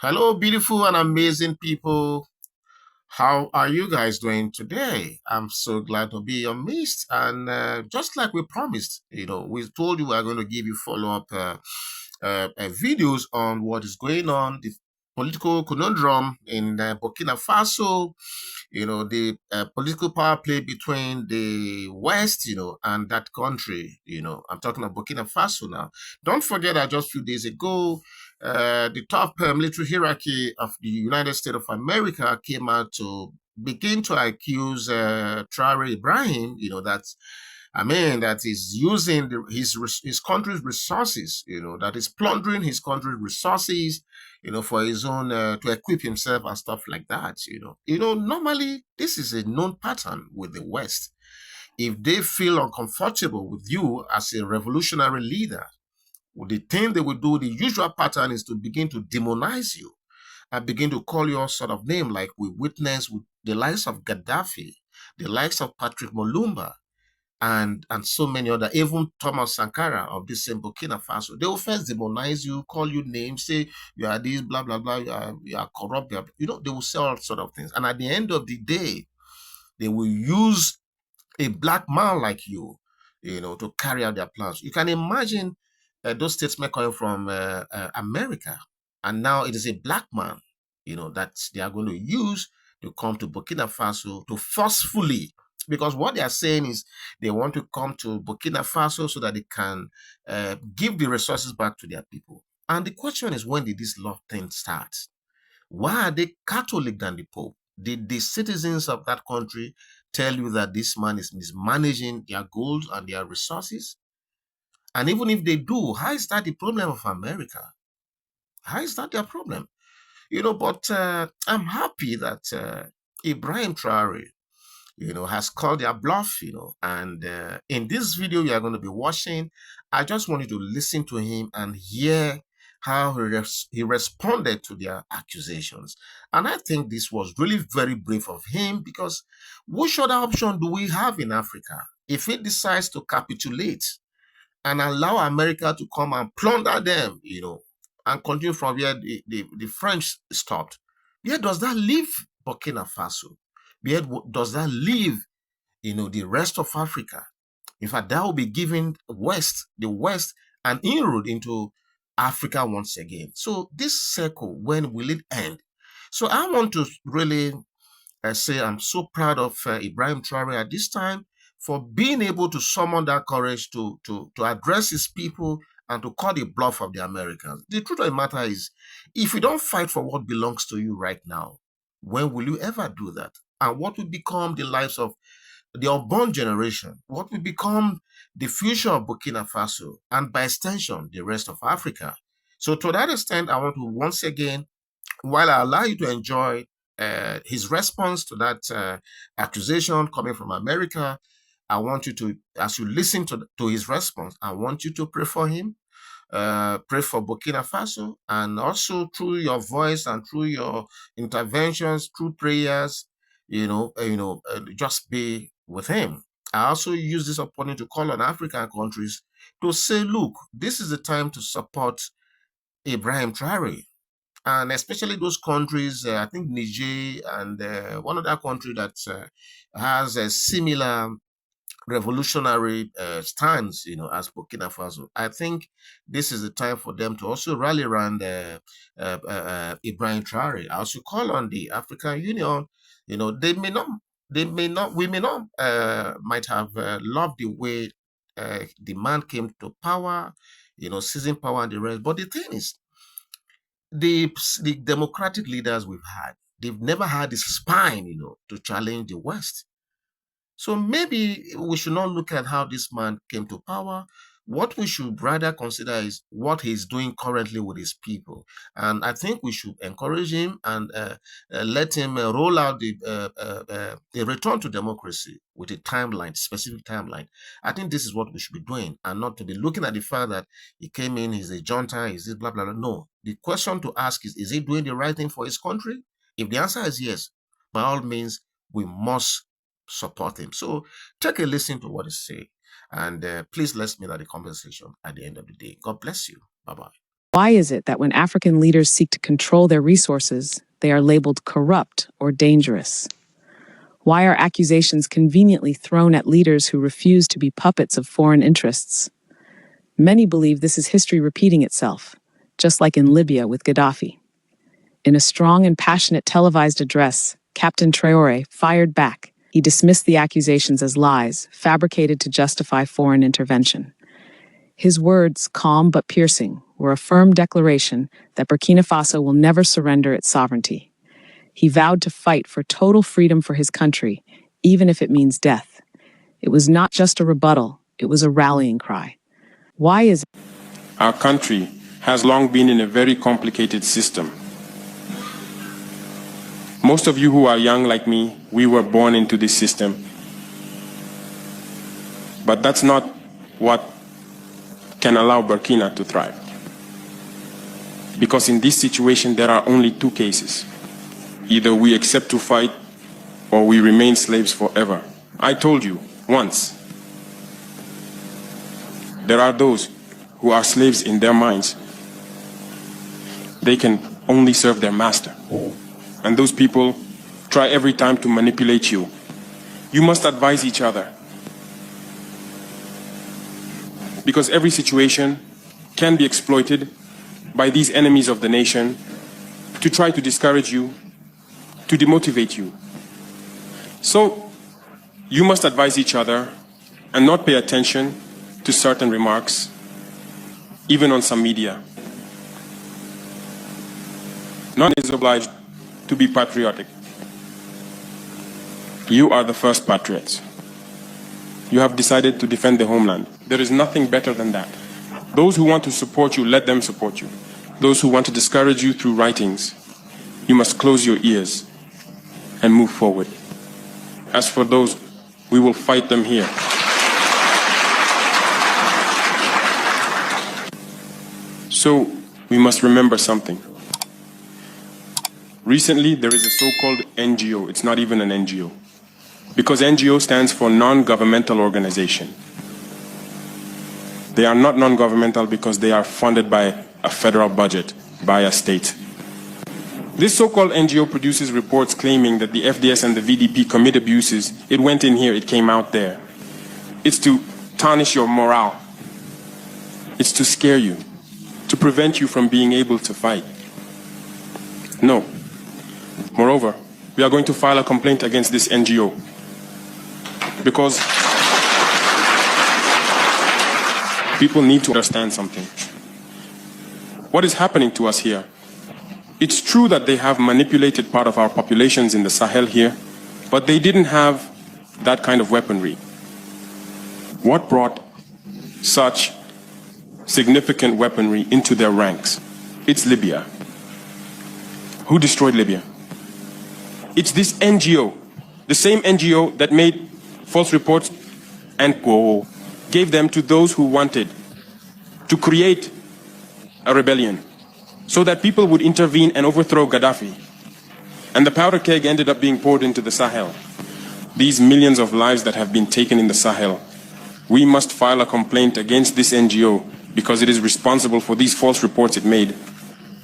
Hello, beautiful and amazing people. How are you guys doing today? I'm so glad to be in your midst. And just like we promised, we told you we are going to give you follow-up videos on what is going on, the political conundrum in Burkina Faso, the political power play between the West, and that country, I'm talking about Burkina Faso now. Don't forget that just a few days ago, the top military hierarchy of the United States of America came out to begin to accuse Traoré Ibrahim, that is using his country's resources, that is plundering his country's resources, for his own to equip himself and stuff like that. Normally this is a known pattern with the West. If they feel uncomfortable with you as a revolutionary leader, the thing they will do, the usual pattern is to begin to demonize you and begin to call you all sort of name, like we witnessed with the likes of Gaddafi, the likes of Patrick Mulumba, and so many other, even Thomas Sankara of this same Burkina Faso. They will first demonize you, call you names, say you are this, blah, blah, blah, you are corrupt. They will say all sort of things. And at the end of the day, they will use a black man like you, to carry out their plans. You can imagine those statements coming from America. And now it is a black man, that they are going to use to come to Burkina Faso to forcefully, because what they are saying is they want to come to Burkina Faso so that they can give the resources back to their people. And the question is, when did this love thing start? Why are they Catholic than the Pope? Did the citizens of that country tell you that this man is mismanaging their goals and their resources? And even if they do, how is that the problem of America? How is that their problem? But I'm happy that Ibrahim Traoré, has called their bluff, and in this video you are going to be watching, I just want you to listen to him and hear how he responded to their accusations. And I think this was really very brave of him, because which other option do we have in Africa? If he decides to capitulate and allow America to come and plunder them, and continue from where the French stopped, where does that leave Burkina Faso? Where does that leave, the rest of Africa? In fact, that will be giving the West, an inroad into Africa once again. So this circle, when will it end? So I want to really say I'm so proud of Ibrahim Traoré at this time for being able to summon that courage to address his people and to call the bluff of the Americans. The truth of the matter is, if you don't fight for what belongs to you right now, when will you ever do that? And what will become the lives of the unborn generation? What will become the future of Burkina Faso and by extension, the rest of Africa? So to that extent, I want to once again, while I allow you to enjoy his response to that accusation coming from America, I want you to, as you listen to his response, I want you to pray for him, pray for Burkina Faso, and also through your voice and through your interventions, through prayers, just be with him. I also use this opportunity to call on African countries to say, look, this is the time to support Ibrahim Traoré, and especially those countries, I think Niger and one other country that has a similar revolutionary stance, as Burkina Faso. I think this is the time for them to also rally around Ibrahim Traoré. I also call on the African Union. We may not might have loved the way the man came to power, seizing power and the rest. But the thing is, the the democratic leaders we've had, they've never had the spine, to challenge the West. So maybe we should not look at how this man came to power. What we should rather consider is what he's doing currently with his people. And I think we should encourage him and let him roll out the return to democracy with a timeline, specific timeline. I think this is what we should be doing, and not to be looking at the fact that he came in, he's a junta, he's this, blah, blah, blah. No. The question to ask is he doing the right thing for his country? If the answer is yes, by all means, we must support him. So take a listen to what he say, and please let's meet at the conversation at the end of the day. God bless you. Bye bye. Why is it that when African leaders seek to control their resources, they are labeled corrupt or dangerous? Why are accusations conveniently thrown at leaders who refuse to be puppets of foreign interests? Many believe this is history repeating itself, just like in Libya with Gaddafi. In a strong and passionate televised address, Captain Traoré fired back. He dismissed the accusations as lies, fabricated to justify foreign intervention. His words, calm but piercing, were a firm declaration that Burkina Faso will never surrender its sovereignty. He vowed to fight for total freedom for his country, even if it means death. It was not just a rebuttal, it was a rallying cry. Why is it? Our country has long been in a very complicated system. Most of you who are young like me, we were born into this system. But that's not what can allow Burkina to thrive. Because in this situation, there are only two cases. Either we accept to fight, or we remain slaves forever. I told you once, there are those who are slaves in their minds. They can only serve their master. And those people try every time to manipulate you. You must advise each other. Because every situation can be exploited by these enemies of the nation to try to discourage you, to demotivate you. So you must advise each other and not pay attention to certain remarks, even on some media. None is obliged to be patriotic. You are the first patriots. You have decided to defend the homeland. There is nothing better than that. Those who want to support you, let them support you. Those who want to discourage you through writings, you must close your ears and move forward. As for those, we will fight them here. So, we must remember something. Recently, there is a so-called NGO. It's not even an NGO. Because NGO stands for non-governmental organization. They are not non-governmental because they are funded by a federal budget, by a state. This so-called NGO produces reports claiming that the FDS and the VDP commit abuses. It went in here, it came out there. It's to tarnish your morale. It's to scare you, to prevent you from being able to fight. No. Moreover, we are going to file a complaint against this NGO because people need to understand something. What is happening to us here? It's true that they have manipulated part of our populations in the Sahel here, but they didn't have that kind of weaponry. What brought such significant weaponry into their ranks? It's Libya. Who destroyed Libya? It's this NGO, the same NGO that made false reports and gave them to those who wanted to create a rebellion so that people would intervene and overthrow Gaddafi. And the powder keg ended up being poured into the Sahel. These millions of lives that have been taken in the Sahel, we must file a complaint against this NGO because it is responsible for these false reports it made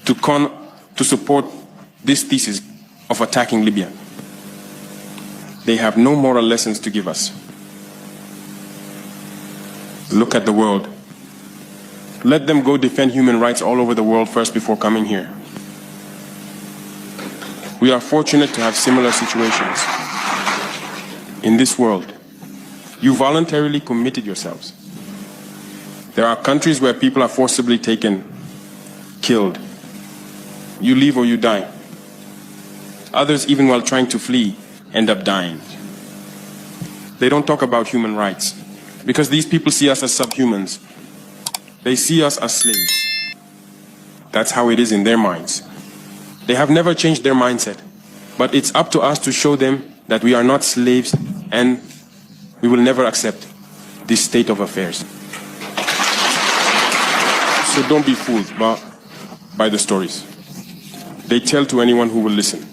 to support this thesis of attacking Libya. They have no moral lessons to give us. Look at the world. Let them go defend human rights all over the world first before coming here. We are fortunate to have similar situations. In this world, you voluntarily committed yourselves. There are countries where people are forcibly taken, killed. You leave or you die. Others, even while trying to flee, end up dying. They don't talk about human rights because these people see us as subhumans. They see us as slaves. That's how it is in their minds. They have never changed their mindset, but it's up to us to show them that we are not slaves and we will never accept this state of affairs. So don't be fooled by the stories. They tell to anyone who will listen.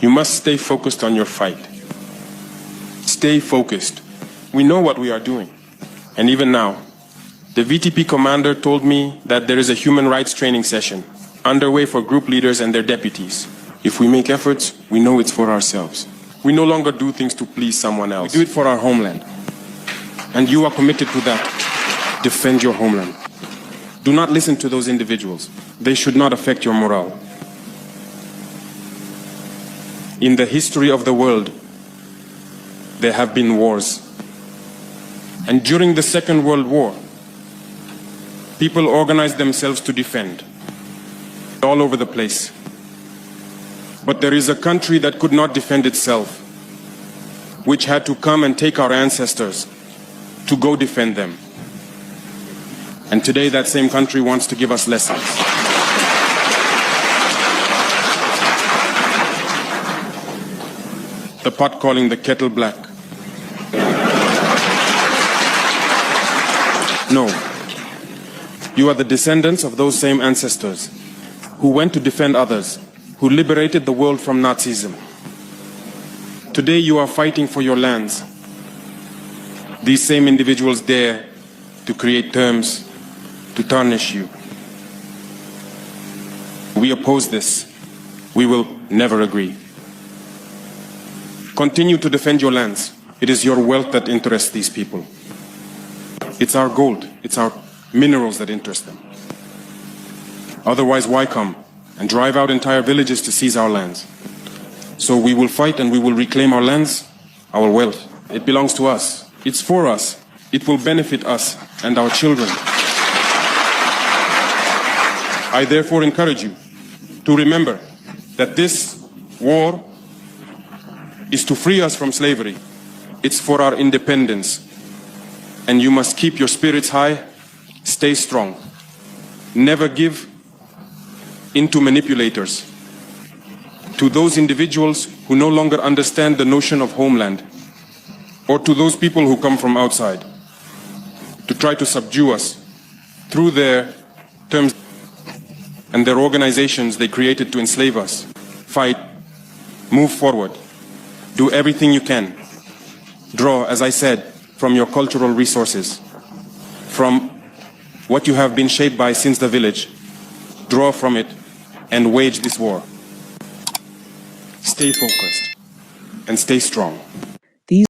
You must stay focused on your fight. Stay focused. We know what we are doing. And even now, The VTP commander told me that there is a human rights training session underway for group leaders and their deputies. If we make efforts, we know it's for ourselves. We no longer do things to please someone else. We do it for our homeland. And you are committed to that. Defend your homeland. Do not listen to those individuals. They should not affect your morale. In the history of the world, there have been wars. And during the Second World War, people organized themselves to defend all over the place. But there is a country that could not defend itself, which had to come and take our ancestors to go defend them. And today that same country wants to give us lessons. The pot calling the kettle black. No. You are the descendants of those same ancestors who went to defend others, who liberated the world from Nazism. Today you are fighting for your lands. These same individuals dare to create terms to tarnish you. We oppose this. We will never agree. Continue to defend your lands. It is your wealth that interests these people. It's our gold, it's our minerals that interest them. Otherwise, why come and drive out entire villages to seize our lands? So we will fight and we will reclaim our lands, our wealth. It belongs to us. It's for us. It will benefit us and our children. I therefore encourage you to remember that this war is to free us from slavery. It's for our independence. And you must keep your spirits high, stay strong. Never give in to manipulators, to those individuals who no longer understand the notion of homeland, or to those people who come from outside to try to subdue us through their terms and their organizations they created to enslave us. Fight, move forward, do everything you can. Draw, as I said, from your cultural resources, from what you have been shaped by since the village. Draw from it and wage this war. Stay focused and stay strong.